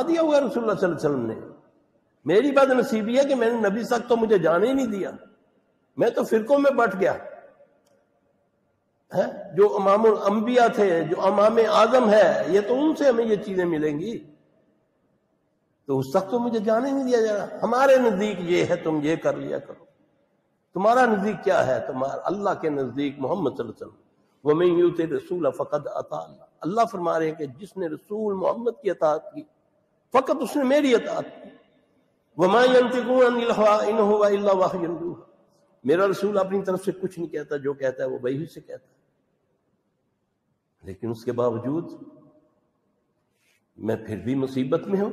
دیا ہوا رسول اللہ صلی اللہ علیہ وسلم نے. میری بد نصیبی ہے کہ میں نے نبی تک تو مجھے جانے ہی نہیں دیا. میں تو فرقوں میں بٹ گیا. جو امام الانبیاء تھے، جو امام اعظم ہے، یہ تو ان سے ہمیں یہ چیزیں ملیں گی. تو اس تک تو مجھے جانے نہیں دیا جا رہا. ہمارے نزدیک یہ ہے، تم یہ کر لیا کرو. تمہارا نزدیک کیا ہے؟ تمہارا اللہ کے نزدیک محمد صلی اللہ علیہ وسلم وَمَن يُطِعِ الرَّسُولَ فَقَدْ أَطَاعَ اللَّهَ. اللہ فرما رہے ہیں کہ جس نے رسول محمد کی اطاعت کی فقط اس نے میری اطاعت کی. وَمَا يَنطِقُ عَنِ الْهَوَىٰ إِنْ هُوَ إِلَّا وَحْيٌ يُوحَىٰ. میرا رسول اپنی طرف سے کچھ نہیں کہتا، جو کہتا ہے وہ وحی سے کہتا ہے. لیکن اس کے باوجود میں پھر بھی مصیبت میں ہوں.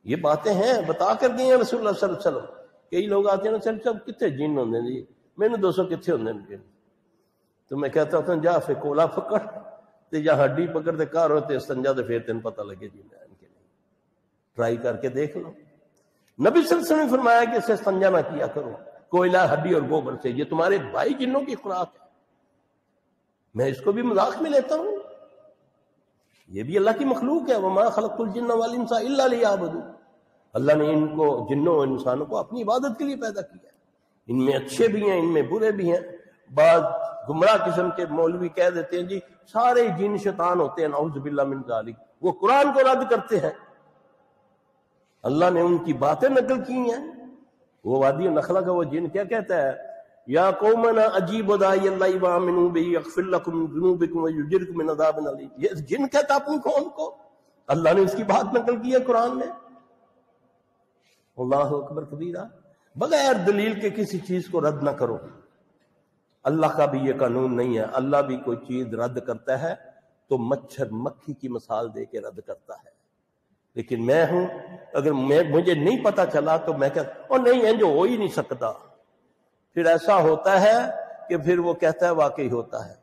یہ باتیں ہیں بتا کر گئے ہیں رسول اللہ صلی اللہ علیہ وسلم. کئی لوگ آتے ہیں نا، چل کتنے جن ہوندے جی، میں نے 200 کتنے ہوندے جن. تو میں کہتا ہوتا ہوں جا پھر کولا پکڑ تے یا ہڈی پکڑ تے کار ہوتے استنجا تے پھر تین پتہ لگے جی ان کے نہیں. ٹرائی کر کے دیکھ لو. نبی صلی اللہ علیہ وسلم نے فرمایا کہ اسے استنجا نہ کیا کرو کوئلہ، ہڈی اور گوبر سے. یہ تمہارے بھائی جنوں کی خوراک ہے. میں اس کو بھی مذاق میں لیتا ہوں. یہ بھی اللہ کی مخلوق ہے. وَمَا خَلَقْتُ الْجِنَّ وَالْإِنسَ إِلَّا لِيَعْبُدُونِ. اللہ نے ان کو، جنوں اور انسانوں کو اپنی عبادت کے لیے پیدا کیا. ان میں اچھے بھی ہیں، ان میں برے بھی ہیں. بعض گمراہ قسم کے مولوی کہہ دیتے ہیں جی سارے جن شیطان ہوتے ہیں، نعوذ باللہ من ذالک. وہ قرآن کو رد کرتے ہیں. اللہ نے ان کی باتیں نقل کی ہیں. وہ وادی نخلا کا وہ جن کیا کہتا ہے؟ یا قومنا اجیبوا داعی اللہ وآمنوا بہ یغفر لکم ذنوبکم ویجرکم من عذاب علیم. یہ جن کہتا اپنی قوم کو. اللہ نے اس کی بات نقل کی ہے قرآن میں. اللہ اکبر کبیرہ. بغیر دلیل کے کسی چیز کو رد نہ کرو. اللہ کا بھی یہ قانون نہیں ہے. اللہ بھی کوئی چیز رد کرتا ہے تو مچھر مکھی کی مثال دے کے رد کرتا ہے. لیکن میں ہوں، اگر مجھے نہیں پتا چلا تو میں کہتا اور نہیں ہے، جو ہو ہی نہیں سکتا. پھر ایسا ہوتا ہے کہ پھر وہ کہتا ہے واقعی ہوتا ہے.